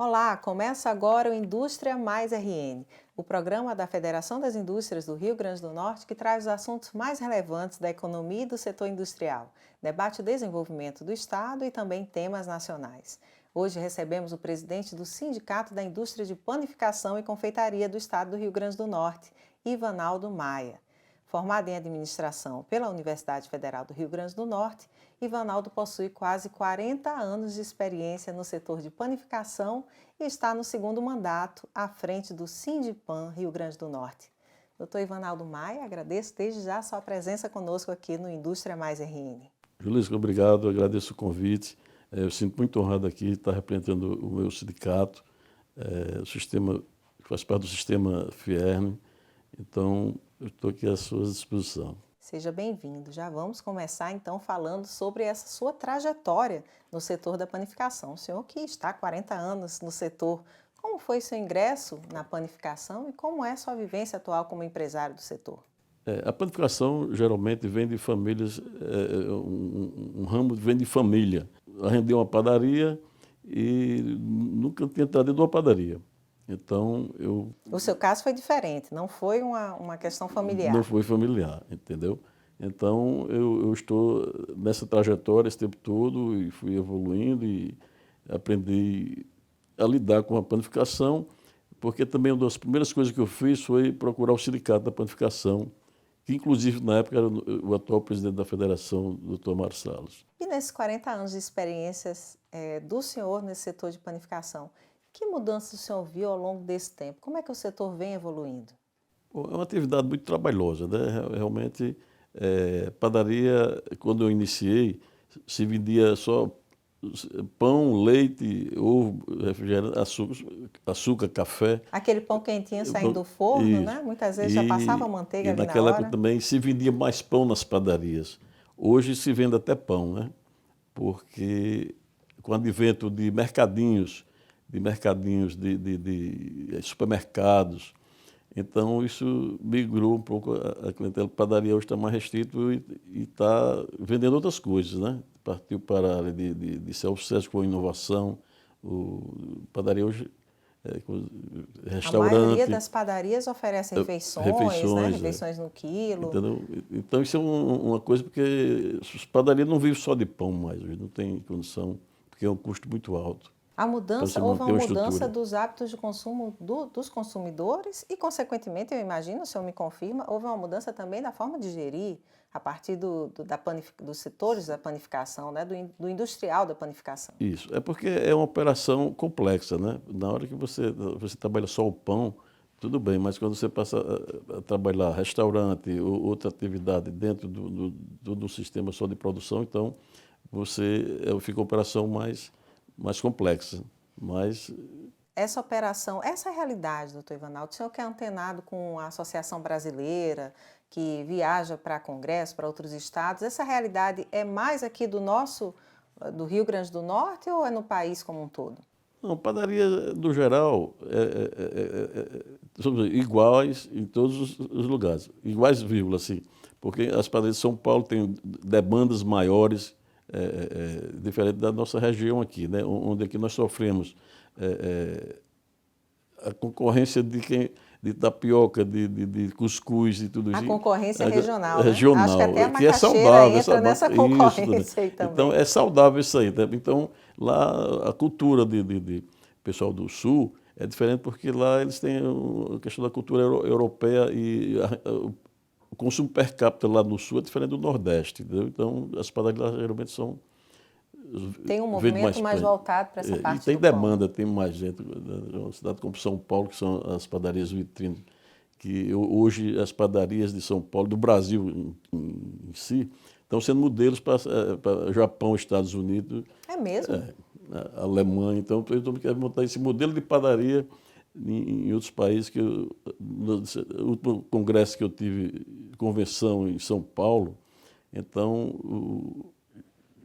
Olá, começa agora o Indústria Mais RN, o programa da Federação das Indústrias do Rio Grande do Norte que traz os assuntos mais relevantes da economia e do setor industrial, debate o desenvolvimento do Estado e também temas nacionais. Hoje recebemos o presidente do Sindicato da Indústria de Panificação e Confeitaria do Estado do Rio Grande do Norte, Ivanaldo Maia. Formado em administração pela Universidade Federal do Rio Grande do Norte, Ivanaldo possui quase 40 anos de experiência no setor de panificação e está no segundo mandato à frente do Sindipan Rio Grande do Norte. Doutor Ivanaldo Maia, agradeço desde já a sua presença conosco aqui no Indústria Mais RN. Julisca, obrigado, agradeço o convite. Eu sinto muito honrado aqui estar representando o meu sindicato, o sistema, que faz parte do sistema FIERN. Então, eu estou aqui à sua disposição. Seja bem-vindo. Já vamos começar então falando sobre essa sua trajetória no setor da panificação. O senhor que está há 40 anos no setor, como foi seu ingresso na panificação e como é sua vivência atual como empresário do setor? A panificação geralmente vem de famílias, um ramo vem de família. Arrendei uma padaria e nunca tinha entrado dentro de uma padaria. Então, O seu caso foi diferente, não foi uma questão familiar. Não foi familiar, entendeu? Então, eu estou nessa trajetória esse tempo todo e fui evoluindo e aprendi a lidar com a panificação, porque também uma das primeiras coisas que eu fiz foi procurar o sindicato da panificação, que inclusive na época era o atual presidente da federação, o Dr. Mário Salles. E nesses 40 anos de experiências do senhor nesse setor de panificação, que mudanças o senhor viu ao longo desse tempo? Como é que o setor vem evoluindo? É uma atividade muito trabalhosa, né? Realmente, padaria, quando eu iniciei, se vendia só pão, leite, ovo, refrigerante, açúcar, café. Aquele pão quentinho saindo do forno, Isso. né? Muitas vezes já passava manteiga E ali na naquela hora. época também se vendia mais pão nas padarias. Hoje se vende até pão, né? Porque com o advento de mercadinhos, de supermercados, então isso migrou um pouco a clientela. A padaria hoje está mais restrito e está vendendo outras coisas, né? Partiu para a área de self-service com inovação. Padaria hoje restaurante. A maioria das padarias oferece refeições, né? Refeições no quilo. Entendeu? Então isso é uma coisa, porque as padarias não vivem só de pão mais, hoje não tem condição, porque é um custo muito alto. A mudança, houve uma mudança estrutura dos hábitos de consumo dos consumidores e, consequentemente, eu imagino, o senhor me confirma, houve uma mudança também da forma de gerir a partir dos setores da panificação, né? do industrial da panificação. Isso, é porque é uma operação complexa, né? Na hora que você trabalha só o pão, tudo bem, mas quando você passa a trabalhar restaurante ou outra atividade dentro do sistema só de produção, então fica uma operação mais complexa. Mas Essa operação, essa realidade, doutor Ivanaldo, o senhor que é antenado com a Associação Brasileira, que viaja para congresso, para outros estados, essa realidade é mais aqui do Rio Grande do Norte ou é no país como um todo? não, padaria, no geral, somos iguais em todos os lugares, iguais, vírgula, assim, porque as padarias de São Paulo têm demandas maiores, diferente da nossa região aqui, né? Onde aqui nós sofremos a concorrência de tapioca, de cuscuz e tudo isso. A concorrência regional, né? Regional, Acho que até a que é macaxeira saudável, entra nessa concorrência isso, aí também. Então, é saudável isso aí. Né? Então, lá, a cultura de pessoal do Sul é diferente, porque lá eles têm a questão da cultura europeia e o consumo per capita lá no Sul é diferente do Nordeste. Entendeu? Então, as padarias lá geralmente são... Tem um movimento mais voltado para essa parte e tem do pão. demanda, tem mais gente. Uma cidade como São Paulo, que são as padarias vitrine, que hoje as padarias de São Paulo, do Brasil em si, estão sendo modelos para Japão, Estados Unidos. É mesmo? Alemanha. Então, eu quero montar esse modelo de padaria em outros países. No último congresso que eu tive, convenção em São Paulo, então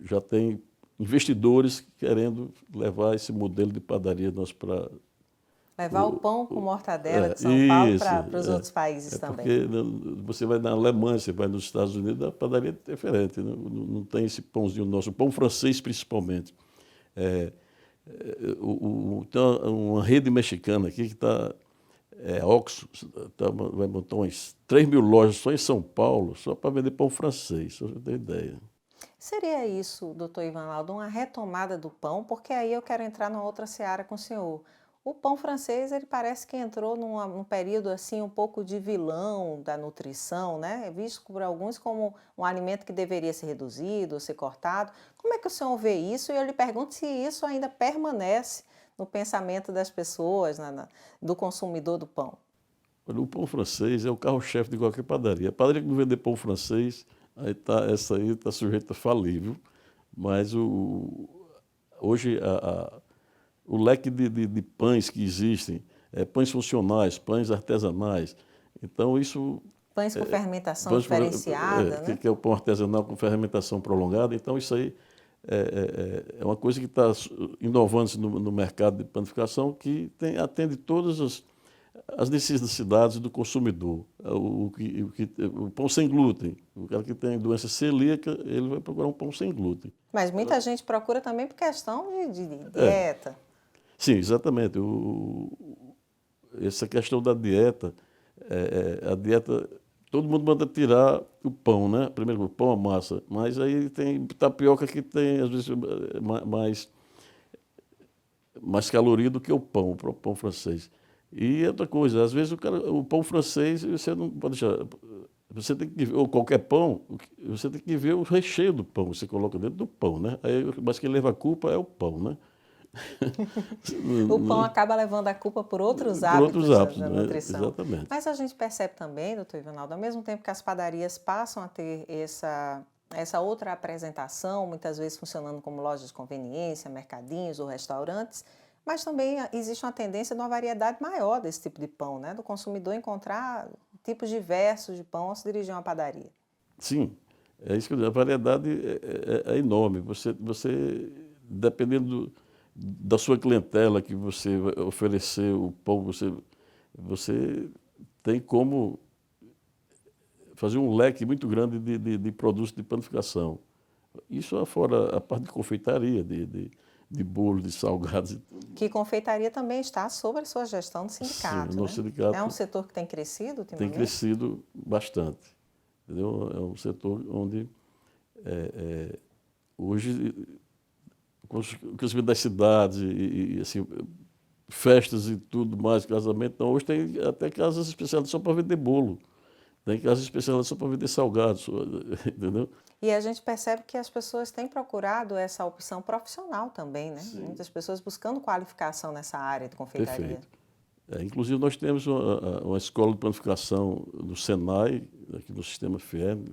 já tem investidores querendo levar esse modelo de padaria nós para... Levar o pão com mortadela de São Paulo para os outros países também. Porque você vai na Alemanha, você vai nos Estados Unidos, a padaria é diferente, não tem esse pãozinho nosso, o pão francês principalmente. Tem uma rede mexicana aqui que está, Oxxo, vai montar umas 3.000 lojas só em São Paulo, só para vender pão francês, só para você ter ideia. Seria isso, doutor Ivanaldo, uma retomada do pão? Porque aí eu quero entrar numa outra seara com o senhor. O pão francês, ele parece que entrou num período assim um pouco de vilão da nutrição, né? É visto por alguns como um alimento que deveria ser reduzido ou ser cortado. Como é que o senhor vê isso? E eu lhe pergunto se isso ainda permanece no pensamento das pessoas, do consumidor do pão. Olha, o pão francês é o carro-chefe de qualquer padaria. A padaria que não vender pão francês, essa aí está sujeita a falir, viu? Mas hoje o leque de pães que existem, pães funcionais, pães artesanais. Então, isso. Pães com fermentação Pães, diferenciada, né? que é o pão artesanal com fermentação prolongada. Então, isso aí é uma coisa que está inovando-se no mercado de panificação que atende todas as necessidades do consumidor. O pão sem glúten. O cara que tem doença celíaca, ele vai procurar um pão sem glúten. Mas muita gente procura também por questão de É. dieta. Sim, exatamente. Essa questão da dieta, a dieta, todo mundo manda tirar o pão, né? Primeiro o pão, a massa, mas aí tem tapioca que tem, às vezes, mais caloria do que o próprio pão francês. E outra coisa, às vezes o pão francês, você não pode deixar, você tem que ver, ou qualquer pão, você tem que ver o recheio do pão, que você coloca dentro do pão, né? Aí, mas quem leva a culpa é o pão, né? O pão acaba levando a culpa por outros Por outros hábitos hábitos, da né? nutrição. Exatamente. Mas a gente percebe também, doutor Ivanaldo, ao mesmo tempo que as padarias passam a ter essa outra apresentação, muitas vezes funcionando como lojas de conveniência, mercadinhos ou restaurantes, mas também existe uma tendência de uma variedade maior desse tipo de pão, né? Do consumidor encontrar tipos diversos de pão ao se dirigir a uma padaria. Sim, é isso que eu digo, a variedade é enorme. Dependendo da sua clientela que você vai oferecer o pão, você tem como fazer um leque muito grande de produtos de panificação. Isso fora a parte de confeitaria, de bolos, de salgados e tudo. Que confeitaria também está sob a sua gestão do Sim, sindicato, no né? É um sindicato setor que tem crescido tem ultimamente? crescido bastante. Entendeu? É um setor onde hoje, com o crescimento das cidades assim, festas e tudo mais, casamento, então hoje tem até casas especializadas só para vender bolo. Tem casas especializadas só para vender salgados, entendeu? E a gente percebe que as pessoas têm procurado essa opção profissional também, né? Sim. Muitas pessoas buscando qualificação nessa área de confeitaria. Perfeito. Inclusive, nós temos uma escola de planificação do Senai, aqui no Sistema FIEM,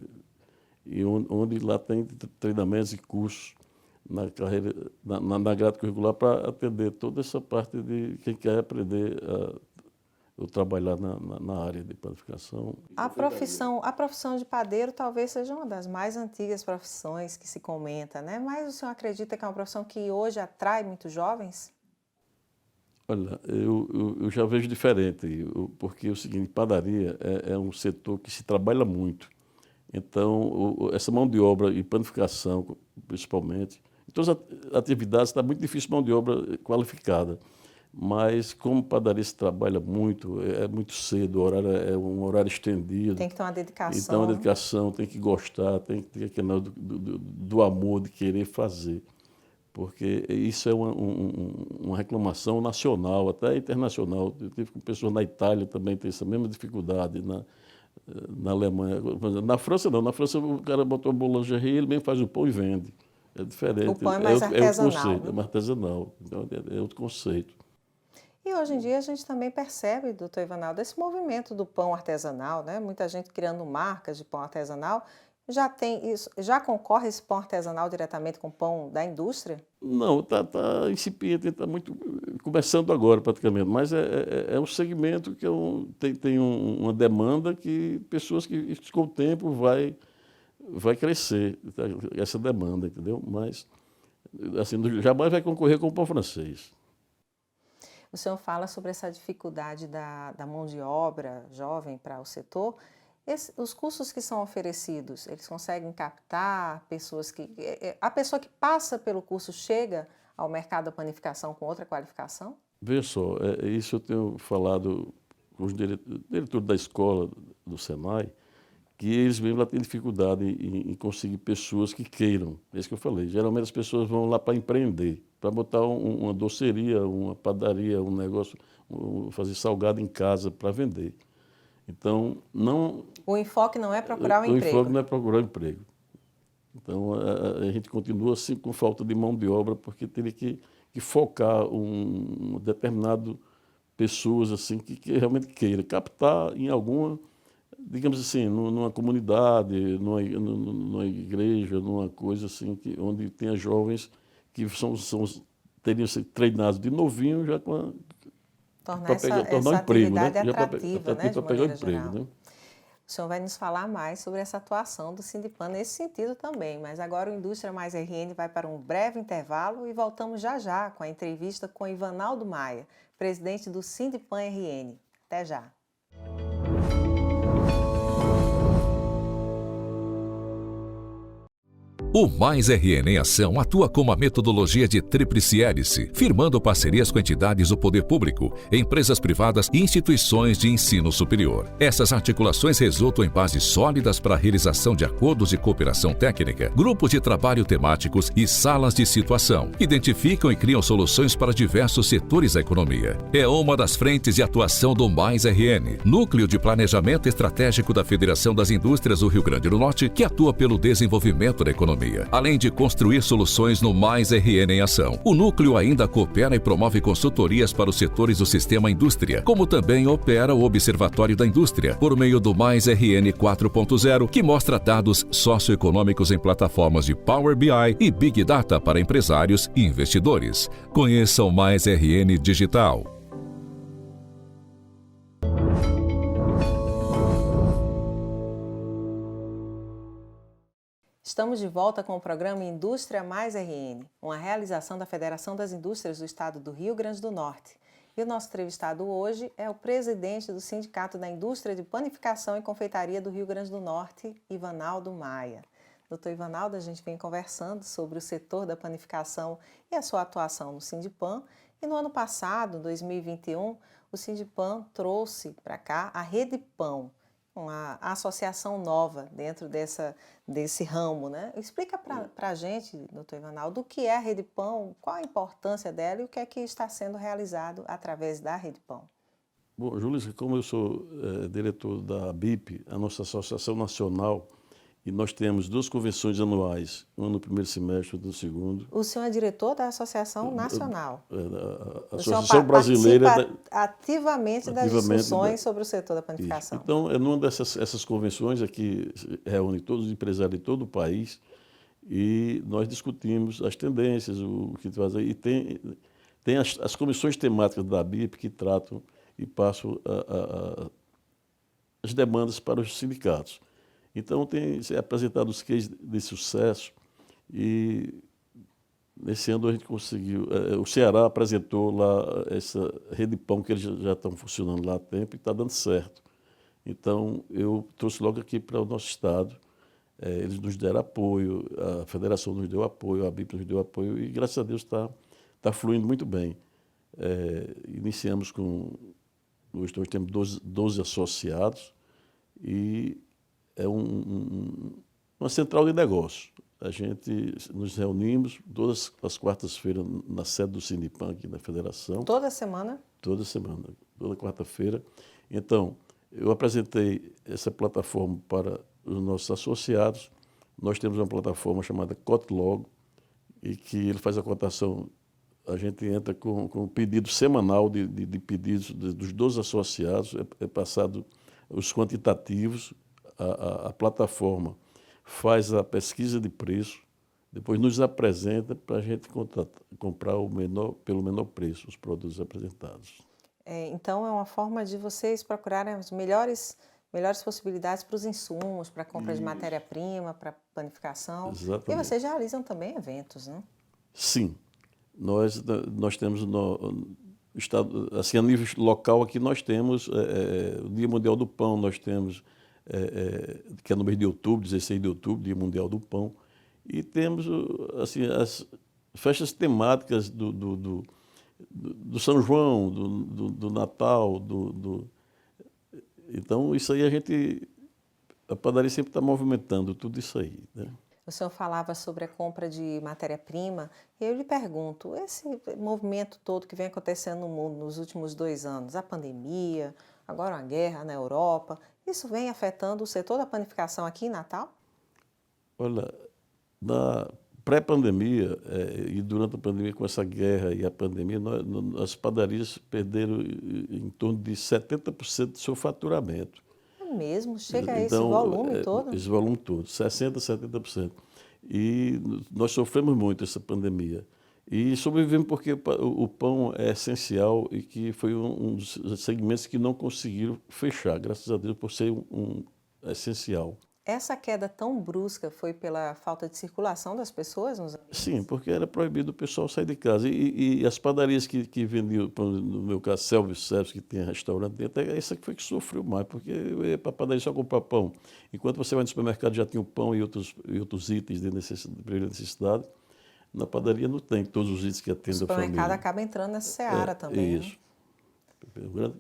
e onde lá tem treinamentos e cursos na carreira, na grade curricular para atender toda essa parte de quem quer aprender ou trabalhar na área de planificação. A profissão de padeiro talvez seja uma das mais antigas profissões que se comenta, né? Mas o senhor acredita que é uma profissão que hoje atrai muitos jovens? Olha, eu já vejo diferente, porque é o seguinte, padaria é um setor que se trabalha muito. Então, essa mão de obra e panificação, principalmente, em todas as atividades está muito difícil mão de obra qualificada. Mas como padaria se trabalha muito, é muito cedo, o horário é um horário estendido. Tem que ter uma dedicação. Então, a dedicação, tem que gostar, tem que ter aquele do amor, de querer fazer. Porque isso é uma reclamação nacional, até internacional. Eu tive com pessoas na Itália também tem essa mesma dificuldade, na Alemanha. Na França não, na França o cara botou a boulangerie, ele mesmo faz o pão e vende. É diferente. O pão é mais outro artesanal, conceito, né? é mais artesanal. Então, é outro conceito. E hoje em dia a gente também percebe, doutor Ivanaldo, esse movimento do pão artesanal, né? Muita gente criando marcas de pão artesanal. Já tem isso, já concorre esse pão artesanal diretamente com pão da indústria? Não, está incipiente, está muito começando agora praticamente, mas é um segmento que tem uma demanda que pessoas que com o tempo vai crescer essa demanda, entendeu? Mas assim, jamais vai concorrer com o pão francês. O senhor fala sobre essa dificuldade da mão de obra jovem para o setor. Os cursos que são oferecidos, eles conseguem captar pessoas que... A pessoa que passa pelo curso chega ao mercado da panificação com outra qualificação? Veja só, isso eu tenho falado com os diretores da escola do Senai, que eles mesmos lá têm dificuldade em conseguir pessoas que queiram. É isso que eu falei. Geralmente as pessoas vão lá para empreender, para botar uma doceria, uma padaria, um negócio, fazer salgado em casa para vender. Então, não... O enfoque não é procurar um O emprego. enfoque não é procurar um emprego. Então, a gente continua assim com falta de mão de obra, porque teria que focar um determinado pessoas assim que realmente queira captar em alguma, digamos assim, numa comunidade, numa igreja, numa coisa assim, onde tenha jovens que teriam sido treinados de novinho já Tornar tornar um essa emprego, né? atividade Já atrativa, né, de para pegar o maneira emprego, geral. né? O senhor vai nos falar mais sobre essa atuação do Sindipan nesse sentido também, mas agora o Indústria Mais RN vai para um breve intervalo e voltamos já já com a entrevista com Ivanaldo Maia, presidente do Sindipan RN. Até já! O Mais RN em Ação atua com uma metodologia de tríplice hélice, firmando parcerias com entidades do poder público, empresas privadas e instituições de ensino superior. Essas articulações resultam em bases sólidas para a realização de acordos de cooperação técnica, grupos de trabalho temáticos e salas de situação. Identificam e criam soluções para diversos setores da economia. É uma das frentes de atuação do Mais RN, Núcleo de Planejamento Estratégico da Federação das Indústrias do Rio Grande do Norte, que atua pelo desenvolvimento da economia. Além de construir soluções no Mais RN em Ação, o núcleo ainda coopera e promove consultorias para os setores do sistema indústria, como também opera o Observatório da Indústria, por meio do Mais RN 4.0, que mostra dados socioeconômicos em plataformas de Power BI e Big Data para empresários e investidores. Conheça o Mais RN Digital. Estamos de volta com o programa Indústria Mais RN, uma realização da Federação das Indústrias do Estado do Rio Grande do Norte. E o nosso entrevistado hoje é o presidente do Sindicato da Indústria de Panificação e Confeitaria do Rio Grande do Norte, Ivanaldo Maia. Doutor Ivanaldo, a gente vem conversando sobre o setor da panificação e a sua atuação no Sindipan. E no ano passado, 2021, o Sindipan trouxe para cá a Rede Pão, uma associação nova dentro desse ramo, né? Explica para a gente, doutor Ivanaldo, o que é a Rede Pão, qual a importância dela e o que é que está sendo realizado através da Rede Pão. Bom, Júlio, como eu sou diretor da ABIP, a nossa associação nacional, e nós temos 2 convenções anuais, uma no primeiro semestre, outra no segundo. O senhor é diretor da Associação Nacional. A Associação Brasileira participa ativamente das discussões sobre o setor da panificação. Isso. Então, numa dessas convenções aqui, reúne todos os empresários de todo o país e nós discutimos as tendências, o que fazer. E tem as comissões temáticas da ABIP que tratam e passam as demandas para os sindicatos. Então, tem apresentado os cases de sucesso e nesse ano a gente conseguiu, o Ceará apresentou lá essa Rede Pão, que eles já estão funcionando lá há tempo e está dando certo. Então, eu trouxe logo aqui para o nosso estado, eles nos deram apoio, a federação nos deu apoio, a ABIP nos deu apoio e, graças a Deus, está fluindo muito bem. Iniciamos hoje nós temos 12 associados e é uma central de negócio. A gente nos reunimos todas as quartas-feiras na sede do Sindipan, aqui na Federação. Toda semana? Toda semana, toda quarta-feira. Então, eu apresentei essa plataforma para os nossos associados. Nós temos uma plataforma chamada Cotlog, e que ele faz a cotação. A gente entra com um pedido semanal de pedidos dos 12 associados, é passado os quantitativos. A plataforma faz a pesquisa de preço, depois nos apresenta para a gente comprar pelo menor preço os produtos apresentados. Então, é uma forma de vocês procurarem as melhores possibilidades para os insumos, para a compra de matéria-prima, para a panificação. Exatamente. E vocês realizam também eventos, né? Sim. Nós temos no estado, assim, a nível local aqui nós temos o Dia Mundial do Pão, nós temos que é no mês de outubro, 16 de outubro, Dia Mundial do Pão, e temos assim, as festas temáticas do São João, do Natal, Então, isso aí a padaria sempre está movimentando tudo isso aí, né? O senhor falava sobre a compra de matéria-prima, e eu lhe pergunto, esse movimento todo que vem acontecendo no mundo nos últimos 2 anos, a pandemia, agora a guerra na Europa, isso vem afetando o setor da panificação aqui em Natal? Olha, na pré-pandemia e durante a pandemia, com essa guerra e a pandemia, as padarias perderam em torno de 70% do seu faturamento. É mesmo? Chega a esse Então, volume todo? esse volume todo, 60%, 70%. E nós sofremos muito essa pandemia. E sobrevivemos porque o pão é essencial e que foi um dos segmentos que não conseguiram fechar, graças a Deus, por ser um essencial. Essa queda tão brusca foi pela falta de circulação das pessoas nos ambientes? Sim, porque era proibido o pessoal sair de casa. E as padarias que vendiam, no meu caso, self-service, que tem restaurante, até essa que foi que sofreu mais, porque eu ia para a padaria só comprar pão. Enquanto você vai no supermercado já tinha o pão e outros itens de primeira necessidade, na padaria não tem todos os itens que O atendem a supermercado família. acaba entrando nessa seara também, né? Isso. Um grande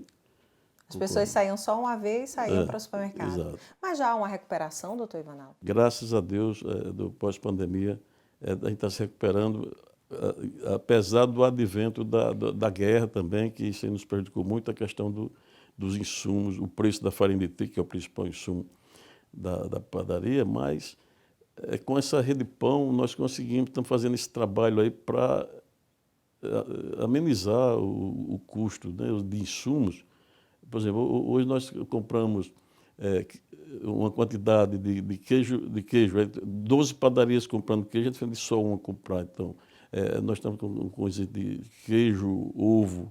As pessoas saíam só uma vez e saíam para o supermercado. exato. Mas já há uma recuperação, doutor Ivanaldo? Graças a Deus, do pós-pandemia, a gente está se recuperando, apesar do advento da guerra também, que isso aí nos prejudicou muito, a questão dos insumos, o preço da farinha de trigo, que é o principal insumo da padaria, mas com essa rede pão nós conseguimos, estamos fazendo esse trabalho aí para amenizar o custo, né, de insumos. Por exemplo, hoje nós compramos uma quantidade de queijo, 12 padarias comprando queijo, é diferente de só uma comprar. Então, nós estamos com coisa de queijo, ovo,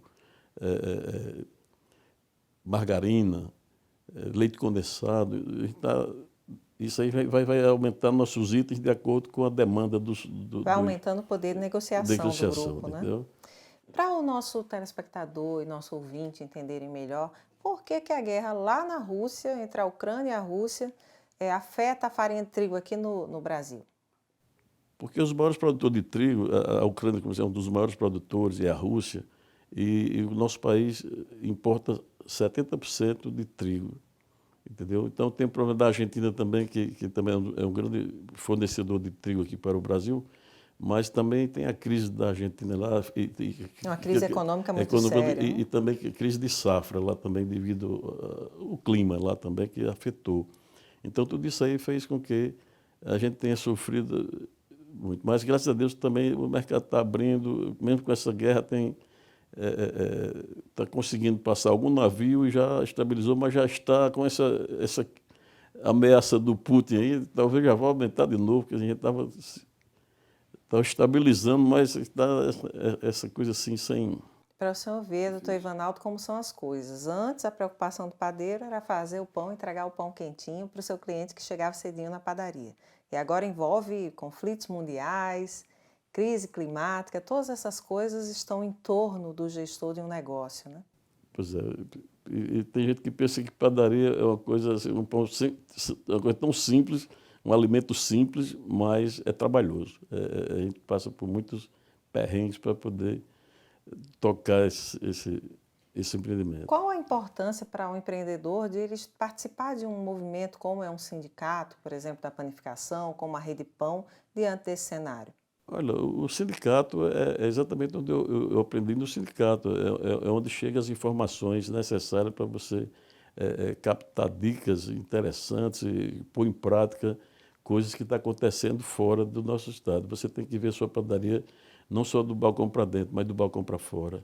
margarina, leite condensado. Isso aí vai aumentar nossos itens de acordo com a demanda Vai aumentando o poder de negociação do grupo, né? Entendeu? Para o nosso telespectador e nosso ouvinte entenderem melhor, por que a guerra lá na Rússia, entre a Ucrânia e a Rússia, afeta a farinha de trigo aqui no Brasil? Porque os maiores produtores de trigo, a Ucrânia, como é um dos maiores produtores, e a Rússia, e o nosso país importa 70% de trigo, entendeu? Então tem o problema da Argentina também, que também é um grande fornecedor de trigo aqui para o Brasil, mas também tem a crise da Argentina lá. Uma crise econômica muito séria, né? E também crise de safra lá também, devido ao clima lá também, que afetou. Então tudo isso aí fez com que a gente tenha sofrido muito. Mas graças a Deus também o mercado está abrindo, mesmo com essa guerra, está conseguindo passar algum navio e já estabilizou, mas já está com essa ameaça do Putin aí, talvez já vá aumentar de novo, porque a gente estava estabilizando, mas está essa coisa assim sem... Para o senhor ver, doutor Ivanaldo, como são as coisas. Antes, a preocupação do padeiro era fazer o pão, entregar o pão quentinho para o seu cliente que chegava cedinho na padaria. E agora envolve conflitos mundiais, crise climática, todas essas coisas estão em torno do gestor de um negócio, né? Pois é, e tem gente que pensa que padaria é uma coisa assim, uma coisa tão simples, um alimento simples, mas é trabalhoso. A gente passa por muitos perrengues para poder tocar esse empreendimento. Qual a importância para um empreendedor de ele participar de um movimento como é um sindicato, por exemplo, da panificação, como a Rede Pão, diante desse cenário? Olha, o sindicato é exatamente onde eu aprendi no sindicato, é onde chegam as informações necessárias para você captar dicas interessantes e pôr em prática coisas que estão acontecendo fora do nosso estado. Você tem que ver a sua padaria não só do balcão para dentro, mas do balcão para fora.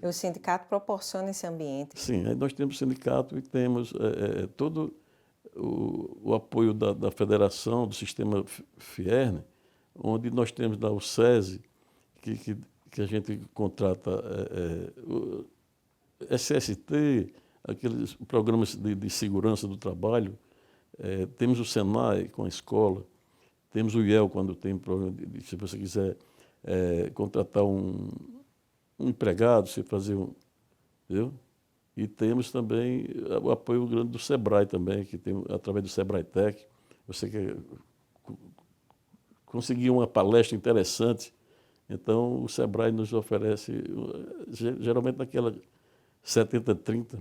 E o sindicato proporciona esse ambiente. Sim, aí nós temos sindicato e temos todo o apoio da federação, do sistema Fierne, onde nós temos lá o SESI, que a gente contrata o SST, aqueles programas de segurança do trabalho, temos o SENAI com a escola, temos o IEL quando tem problema, se você quiser contratar um empregado, se fazer entendeu? E temos também o apoio grande do SEBRAE também, que tem, através do SEBRAE Tech, você quer conseguir uma palestra interessante, Então, o Sebrae nos oferece, geralmente naquela 70-30,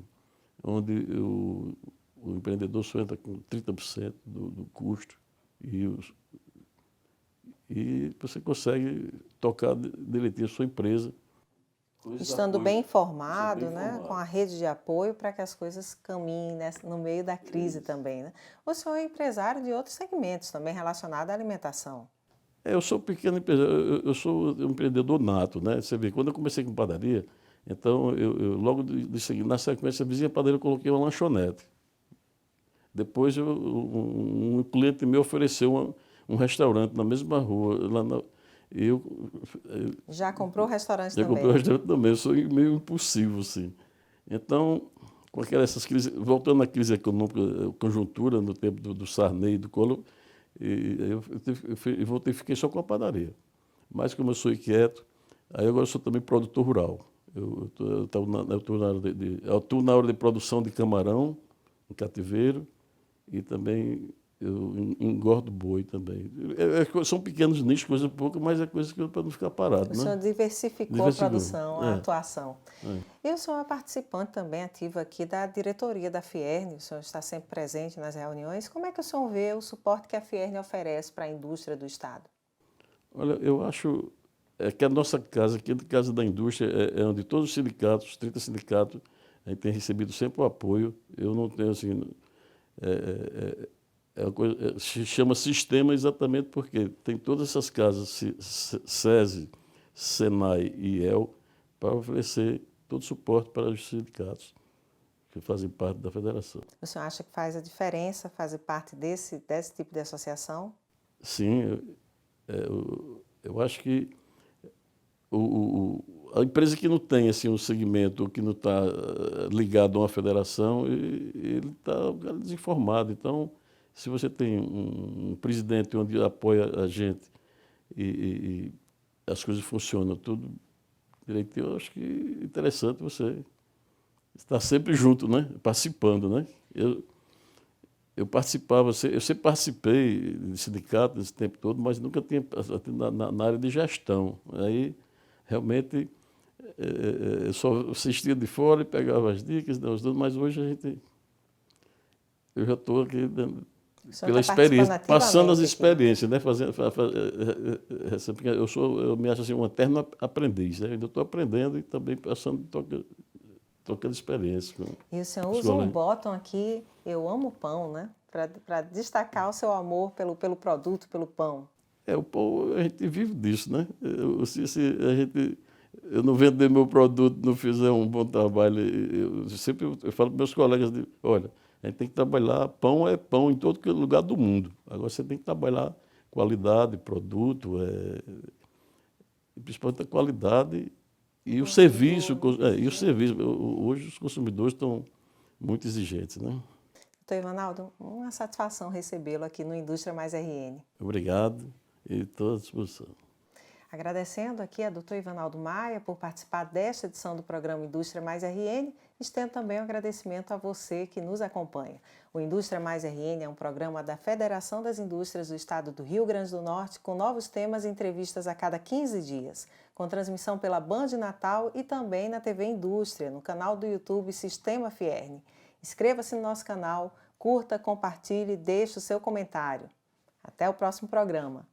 onde o empreendedor só entra com 30% do custo e você consegue tocar direitinho a sua empresa. Estando bem informado, né, com a rede de apoio para que as coisas caminhem no meio da crise também, né? O senhor é empresário de outros segmentos também relacionados à alimentação. Eu sou pequeno empresário, eu sou um empreendedor nato, né? Você vê, quando eu comecei com padaria, então eu logo de seguida, na sequência, a vizinha padaria, eu coloquei uma lanchonete. Depois um cliente me ofereceu um restaurante na mesma rua, eu Já comprou o restaurante já também? comprei o restaurante também, eu sou meio impulsivo, assim. Então, com essas crises, voltando à crise econômica, conjuntura, no tempo do Sarney e do Collor, eu voltei e fiquei só com a padaria. Mas como eu sou inquieto, aí agora eu sou também produtor rural. Eu atuo na área de produção de camarão, em cativeiro, e também eu engordo boi também. São pequenos nichos, coisa pouca, mas é coisa para não ficar parado. O senhor diversificou a produção, a atuação. E o senhor é participante também ativo aqui da diretoria da Fierne, o senhor está sempre presente nas reuniões. Como é que o senhor vê o suporte que a Fierne oferece para a indústria do Estado? Olha, eu acho que a nossa casa, aqui a Casa da Indústria, é onde todos os sindicatos, os 30 sindicatos, a gente tem recebido sempre o apoio. Eu não tenho assim... se chama sistema exatamente porque tem todas essas casas, SESI, SENAI e IEL, para oferecer todo o suporte para os sindicatos que fazem parte da federação. O senhor acha que faz a diferença fazer parte desse tipo de associação? Sim, eu acho que a empresa que não tem assim, um segmento, que não está ligado a uma federação, ele está desinformado. Então, se você tem um presidente onde apoia a gente e as coisas funcionam tudo direitinho, eu acho que é interessante você estar sempre junto, né? Participando, né? Eu sempre participei de sindicato esse tempo todo, mas nunca tinha na área de gestão. Aí, realmente, eu só assistia de fora e pegava as dicas, mas hoje eu já estou aqui pela experiência, passando as experiências, né? Eu me acho assim, um eterno aprendiz, né? Eu ainda estou aprendendo e também passando, trocando experiência. E o senhor usa um bottom aqui, eu amo pão, né? Para destacar o seu amor pelo produto, pelo pão. O pão, a gente vive disso, né? Eu não vender meu produto, não fizer um bom trabalho, eu falo para meus colegas, olha, a gente tem que trabalhar, pão é pão em todo lugar do mundo. Agora você tem que trabalhar qualidade, produto, principalmente a qualidade e o serviço. Hoje os consumidores estão muito exigentes, né? Doutor Ivanaldo, uma satisfação recebê-lo aqui no Indústria Mais RN. Obrigado e estou à disposição. Agradecendo aqui a doutor Ivanaldo Maia por participar desta edição do programa Indústria Mais RN, estendo também um agradecimento a você que nos acompanha. O Indústria Mais RN é um programa da Federação das Indústrias do Estado do Rio Grande do Norte, com novos temas e entrevistas a cada 15 dias, com transmissão pela Band Natal e também na TV Indústria, no canal do YouTube Sistema Fierne. Inscreva-se no nosso canal, curta, compartilhe e deixe o seu comentário. Até o próximo programa.